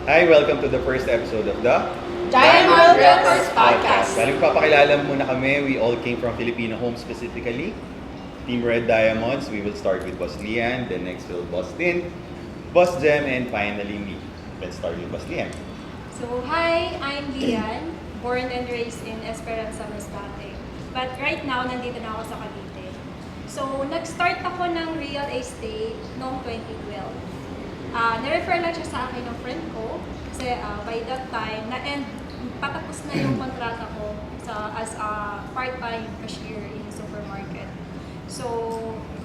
Hi, welcome to the first episode of the Diamond Realtors Podcast. Bali, papakilala muna kami. We all came from Filipino homes specifically. Team Red Diamonds, we will start with Boss Lian, then next will Boss Tin, Boss Jem, and finally me. Let's start with Boss Lian. So, hi, I'm Lian, born and raised in Esperanza, Masbate. But right now, nandito na ako sa Cavite. So, nag-start ako ng real estate noong 2012. Na-refer lang siya sa akin ng friend ko kasi by that time, na-end, patapos na yung kontrata ko as a part-time cashier in supermarket. So,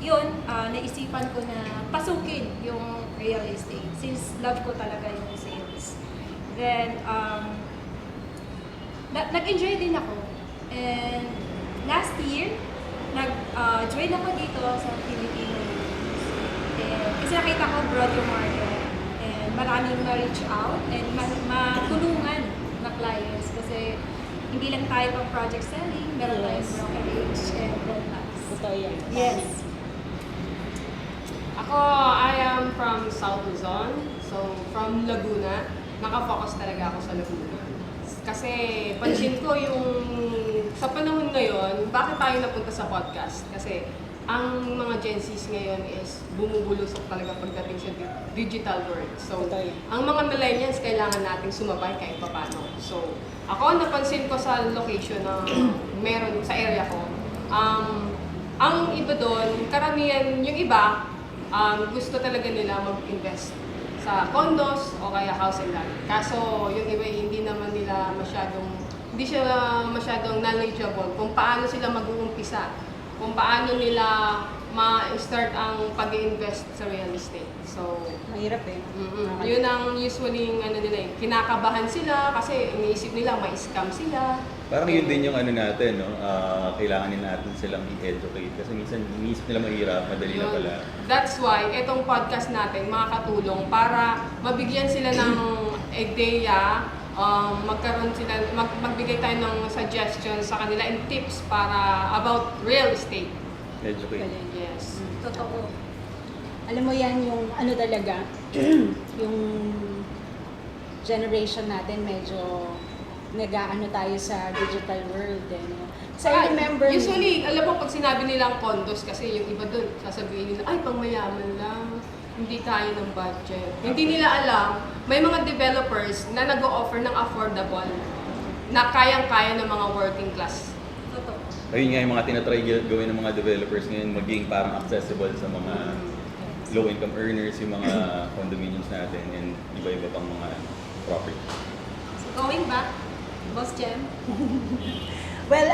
yun, naisipan ko na pasukin yung real estate since love ko talaga yung sales. Then, nag-enjoy din ako. And last year, nag-join ako dito sa Filipino Homes. And kasi nakita ko broad yung market. And maraming ma-reach out and matulungan na clients. Kasi hindi lang tayo pang project selling, meron tayong brokerage and products. Totoo yan. Yes. Ako, I am from South Luzon. So, from Laguna. Nakafocus talaga ako sa Laguna. Kasi, pansin ko yung sa panahon ngayon, bakit tayo napunta sa podcast? Kasi, ang mga Gen Zs ngayon is bumubulusok talaga pagdating sa digital world. So, ang mga millennials, kailangan nating sumabay kahit paano. So, ako, napansin ko sa location na meron sa area ko, ang iba doon, karamihan, yung iba, gusto talaga nila mag-invest sa condos o kaya house and land. Kaso, yung iba, hindi sila masyadong knowledgeable kung paano sila mag-uumpisa, kung paano nila ma-start ang pag-invest sa real estate. So, Mahirap eh. yun ang usually nila, kinakabahan sila kasi iniisip nila may scam sila. Parang yun din yung natin, no? Kailangan din natin silang i-educate kasi minsan iniisip nila mahirap, madali na pala. That's why itong podcast natin makakatulong para mabigyan sila ng ideya, magbigay tayo ng suggestions sa kanila and tips para about real estate. Educate. Yes. Totoo. Alam mo yan yung ano talaga, yung generation natin medyo nag-aano tayo sa digital world. No? So I remember... Usually, alam mo, pag sinabi nilang condos kasi yung iba doon, sasabihin nila, ay, pang mayaman lang, hindi kaya ng budget. Hindi nila alam, may mga developers na nag-o-offer ng affordable na kayang-kaya ng mga working class. Totoo. Ayun nga yung mga tinatry gawin ng mga developers ngayon, maging parang accessible sa mga low-income earners, yung mga condominiums natin, and iba-iba pang mga property. So, going back, Boss Jem. Well,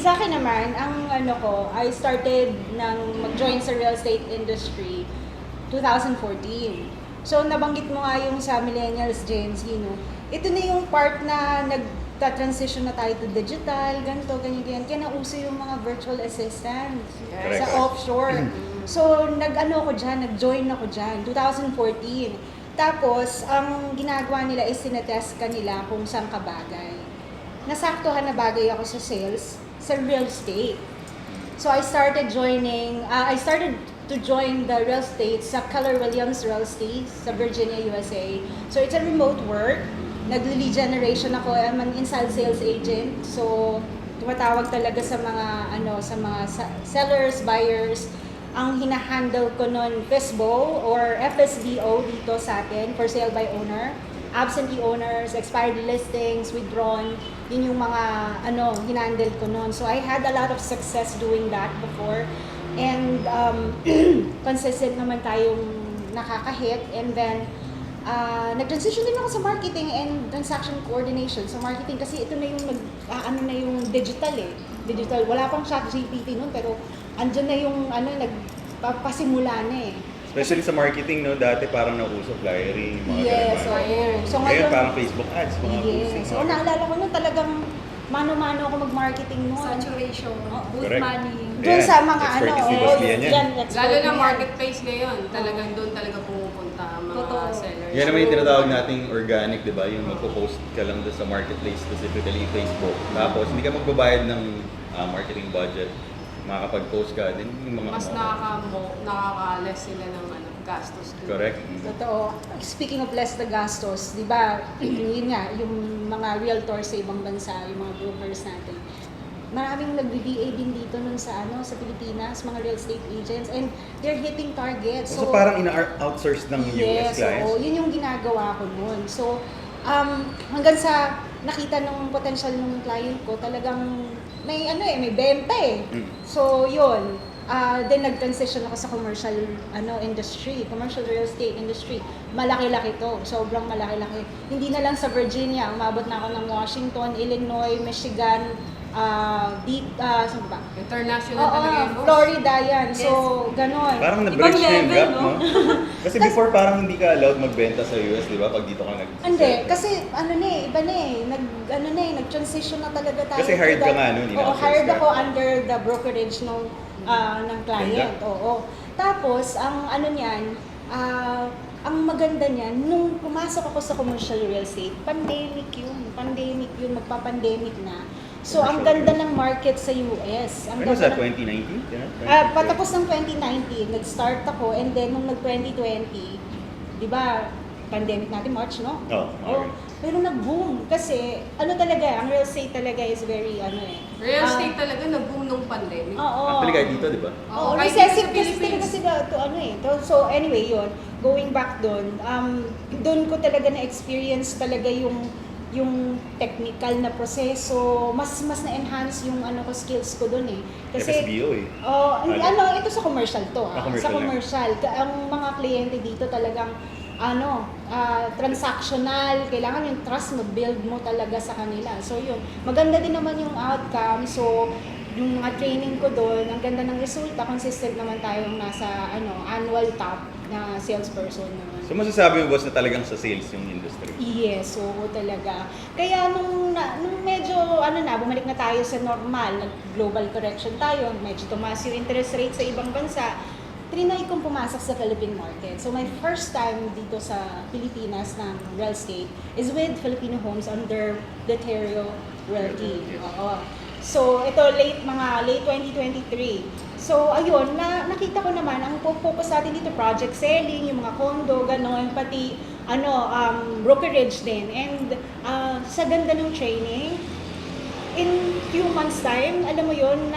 sa akin naman, ang ko, I started mag-join sa real estate industry 2014. So, nabanggit mo nga yung sa millennials, Gen Z, no? Ito na yung part na nagta-transition na tayo to digital, ganito, ganyan. Kaya nauso yung mga virtual assistants sa offshore. So, nag-join ako dyan, 2014. Tapos, ang ginagawa nila is sinetest kanila kung saan ka bagay. Nasaktuhan na bagay ako sa sales, sa real estate. So, I started to join the real estate sa Keller Williams Real Estate sa Virginia, USA. So, it's a remote work. Nag-lead generation ako. I'm an inside sales agent. So, tumatawag talaga sa mga sellers, buyers. Ang hinahandle ko nun, FSBO or FSBO dito sa atin, for sale by owner. Absentee owners, expired listings, withdrawn. Yun yung mga hinandle ko nun. So I had a lot of success doing that before. And consistent naman tayong nakaka-hit. And then, nag-transition din ako sa marketing and transaction coordination. So marketing kasi ito na yung yung digital eh. Digital. Wala pang ChatGPT nun pero andyan na yung nagpapasimula na eh. Especially sa marketing, no? Dati parang nauso flyering, mga Yes, ganun. so Ngayon parang Facebook ads, mga posting. So naalala ko nun talagang mano-mano ako mag-marketing noon. Saturation, booth Correct. money. Doon sa mga Expertise ni Boss Lian yan. expert Lalo na yan. marketplace ngayon, talagang doon talaga pumupunta ang mga Totoo. sellers. Yan naman yung tinatawag nating organic, di ba? Yung magpo-post ka lang doon sa marketplace, specifically Facebook. Tapos hindi ka magbabayad ng marketing budget. Makakapag-post ka din yung mga Mas nakaka-less sila ng gastos dun. Correct. Totoo. Speaking of less the gastos, di ba, yun nga, yung mga realtors sa ibang bansa, yung mga brokers natin, maraming nag-VA din dito nun sa sa Pilipinas, mga real estate agents, and they're hitting targets. So, parang ina-outsource ng US clients? Oo, yun yung ginagawa ko nun. So, hanggang sa nakita ng potential ng client ko, talagang may may benta eh. So, yun. Then nag-transition ako sa commercial industry, commercial real estate industry. Malaki-laki to, sobrang malaki-laki. Hindi na lang sa Virginia, umabot na ako ng Washington, Illinois, Michigan, saan ba? International Oo, talaga yun, boss. Florida yan. Yes. So, ganon. Parang na-bridge na yung level, gap, no? no? Kasi before parang hindi ka allowed magbenta sa US, di ba? Pag dito ka Hindi, kasi iba na eh. Nag-transition na talaga tayo. Kasi hired ka nga nun, Oo, hired ka. ako under the brokerage ng client. Oo. Tapos, ang niyan, ang maganda niyan, nung pumasok ako sa commercial real estate, pandemic yun, magpa-pandemic na. So, ang ganda ng market sa US. When was that, 2019? Patapos ng 2019, nag-start ako, and then nung nag-2020, di ba, pandemic natin, March, no? Oo. Pero nag-boom. Kasi, talaga, ang real estate talaga is very, Real estate talaga nag-boom nung pandemic. Oo. Actually, kahit dito, di ba? Oo, kahit recessive dito sa kasi talaga Philippines. sila So, anyway, yun. Going back doon, doon ko talaga na-experience talaga yung technical na proseso, mas na-enhance yung skills ko doon eh. Kasi, FSBO eh. ito sa commercial to. Commercial Sa lang. commercial. Ang mga kliyente dito talagang transactional, kailangan yung trust mo, build mo talaga sa kanila. So yun, maganda din naman yung outcome. So, yung mga training ko doon, ang ganda ng resulta, consistent naman tayong nasa annual top na salesperson naman. So masasabi mo, boss, na talagang sa sales yung industry? Yes, oo talaga. Kaya nung medyo bumalik na tayo sa normal, nag-global correction tayo, medyo tumaas yung interest rate sa ibang bansa, trinay kong pumasok sa Philippine market. So my first time dito sa Pilipinas ng real estate is with Filipino Homes under Deterrio Realty. Oo. So ito late 2023. So ayun, nakita ko naman ang focus natin dito project selling, yung mga condo, ganon, pati brokerage din. And sa ganda ng training, in few months time, alam mo yun,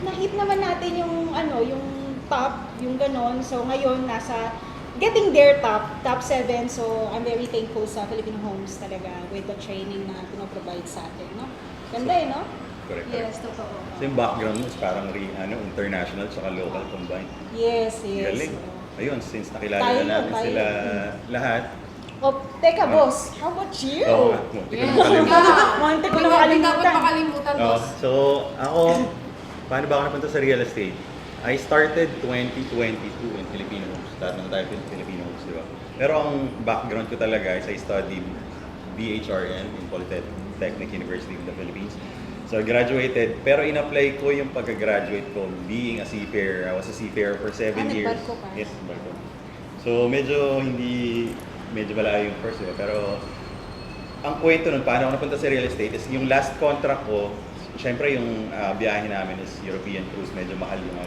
na-hit naman natin yung top, yung ganon. So ngayon, getting there top 7. So I'm very thankful sa Filipino Homes talaga with the training na pinoprovide sa atin, no? Ganda no? Correct. Yes, totoo. So yung background mo is parang international tsaka local combined. Yes. Galing. Ayun, since nakilala Tayo, na natin tayo. sila lahat. Oh, teka boss, how about you? Oo nga, muntik ko na makalimutan. Muntik ko na Hindi dapat makalimutan. makalimutan, Oo. boss. So, ako, paano ba ako napunta sa real estate? I started 2022 in Filipino Homes. Lahat naman tayo Filipino Homes, di ba? Pero ang background ko talaga is I studied BHRN in Polytechnic University of the Philippines. So, I graduated, pero in-apply ko yung pagka-graduate ko being a seafarer. I was a seafarer for 7 years. nagbarko ka? Yes, barko. So, medyo malayo yung course, diba? Pero, ang kwento nun, paano ako napunta sa real estate is yung last contract ko, syempre yung biyahe namin is European cruise, medyo mahal yung mga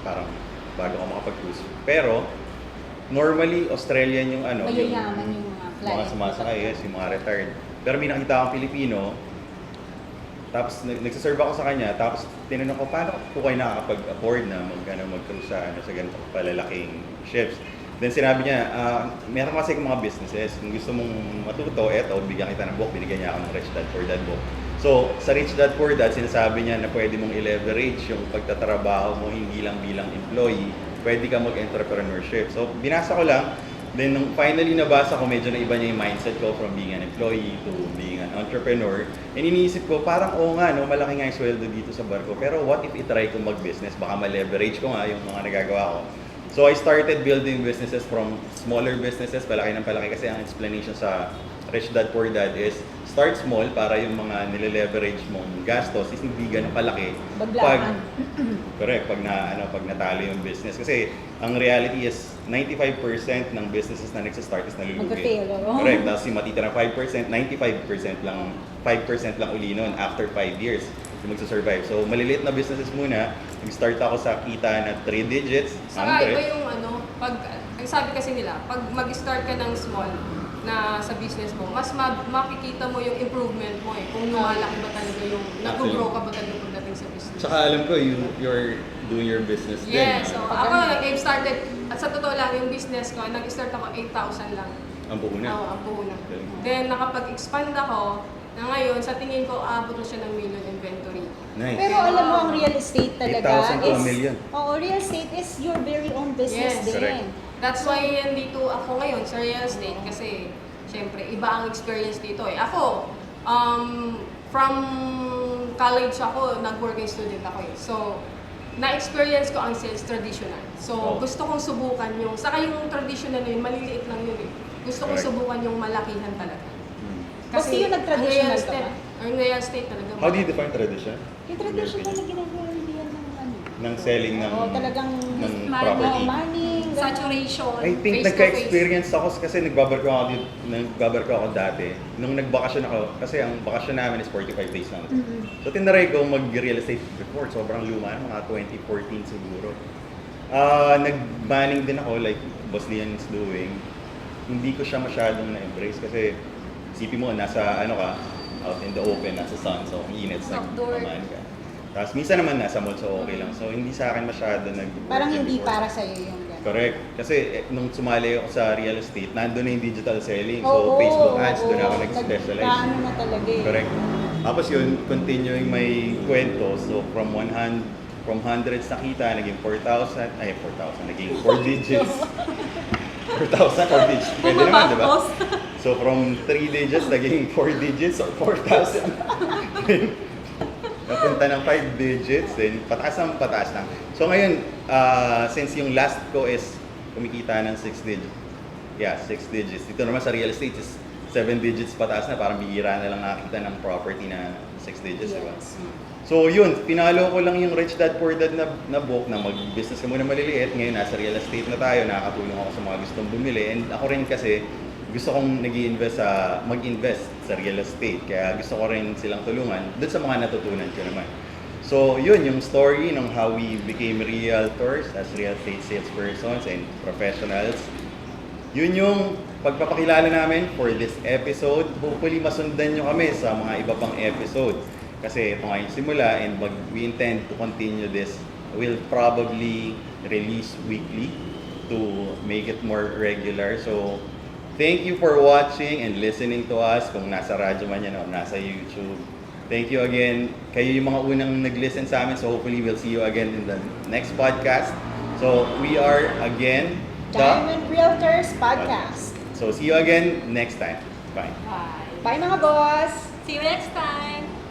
parang bago ako makapag-cruise. Pero, normally, Australian yung Mayayaman yung mga client. mga sumasakay, yes, yung mga retired. Pero may nakita akong Pilipino, tapos nagsaserve ako sa kanya, tapos tinanong ko, paano po kayo nakakapag-afford na mag-cruise sa ganito palalaking ships? Then sinabi niya, meron kasi mga businesses, kung gusto mong matuto, bigyan kita ng book, binigyan niya ako ng Rich Dad Poor Dad book. So, sa Rich Dad Poor Dad, sinasabi niya na pwede mong i-leverage yung pagtatrabaho mo hindi lang bilang employee, pwede ka mag-entrepreneurship. So, binasa ko lang. Then, nung finally nabasa ko, medyo naiba niya yung mindset ko from being an employee to being an entrepreneur. And iniisip ko, parang nga, malaki nga yung sweldo dito sa barko. Pero what if itry ko mag-business? Baka ma-leverage ko nga yung mga nagagawa ko. So, I started building businesses from smaller businesses, palaki ng palaki. Kasi ang explanation sa Rich Dad Poor Dad is, start small para yung mga nile-leverage mong gastos is hindi ganun kalaki. Baglaan. Correct, pag natalo yung business. Kasi ang reality is 95% ng businesses na nagsistart is nalulugi. Mag-fail, oo. Correct, tapos yung matitira 5%, 95% lang, 5% lang uli nun after 5 years yung magsasurvive. So maliliit na businesses muna, nag-start ako sa kita na 3 digits, Saka 100. iba yung pag ang sabi kasi nila, pag mag-start ka ng small na sa business mo, mas makikita mo yung improvement mo eh. Kung lumalaki ba talaga yung, nag-grow ka ba talaga pagdating sa business. Tsaka alam ko, you're doing your business din. Yes, so ako like, started, at sa totoo lang, yung business ko, nag-start ako 8,000 lang. Ang puhunan. Oo, ang puhunan. Okay. Then, nakapag-expand ako, na ngayon, sa tingin ko, aabot na siya ng million inventory. Nice. Pero alam mo, ang real estate talaga 8,000 to a million. Oo, real estate is your very own business Yes. din. Correct. That's why nandito ako ngayon sa real estate kasi syempre iba ang experience dito eh. Ako, from college ako, nag-working student ako eh. So, na-experience ko ang sales traditional. So, Oh. gusto kong subukan yung, saka yung traditional na yun, maliliit lang yun eh. Gusto kong Correct. subukan yung malakihan talaga. Kasi yung nag-traditional ka ba? Ang real estate talaga. How do you define tradition? Yung traditional na ginagawa nila ng ano. Ng selling ng, Oo, talagang ng Money. property? money. Saturation. I think Face to nagka-experience ako kasi nagbabarko ako dati. Nung nagbakasyon ako, kasi ang bakasyon namin is 45 days lang. So tinaray ko mag-real estate before, sobrang luma, mga 2014 siguro. Nag-banning din ako like Boss Lian is doing. Hindi ko siya masyadong na-embrace kasi isipin mo, nasa ano ka, out in the open, nasa sun, so ang init sa Outdoor. pamaan ka. Tapos minsan naman nasa mall, so okay lang. So hindi sa akin masyado Parang hindi before. para sa'yo yung gano'n. Correct. Kasi nung sumali ako sa real estate, nandun na yung digital selling. So Oo, Facebook ads, oo. doon ako nag-specialize. Nagkaano na talaga eh. Correct. Tapos yun, continuing may kwento. So from hundreds na kita, naging 4,000. Ay, 4,000. Naging 4 digits. 4,000, 4 digits. Pwede naman, di ba? Bumabakos. So from 3 digits, naging 4 digits or 4,000. Napunta ng 5 digits, then pataas lang. So ngayon, since yung last ko is kumikita ng 6 digits. Yeah, 6 digits. Dito naman sa real estate is 7 digits pataas na, parang bihira na lang nakita ng property na 6 digits, di ba? Yes. So yun, pinalo ko lang yung Rich Dad Poor Dad na book na mag-business ka muna maliliit. Ngayon nasa real estate na tayo, nakakatulong ako sa mga gustong bumili. And ako rin kasi gusto kong mag-invest sa real estate. Kaya gusto ko rin silang tulungan doon sa mga natutunan ko naman. So yun, yung story ng how we became realtors as real estate salespersons and professionals. Yun yung pagpapakilala namin for this episode. Hopefully masundan nyo kami sa mga iba pang episode. Kasi ito nga yung simula and we intend to continue this. We'll probably release weekly to make it more regular. So, thank you for watching and listening to us kung nasa radyo man yan o nasa YouTube. Thank you again. Kayo yung mga unang nag-listen sa amin. So, hopefully we'll see you again in the next podcast. So, we are again Diamond Realtors Podcast. So, see you again next time. Bye. Bye. Bye mga boss! See you next time.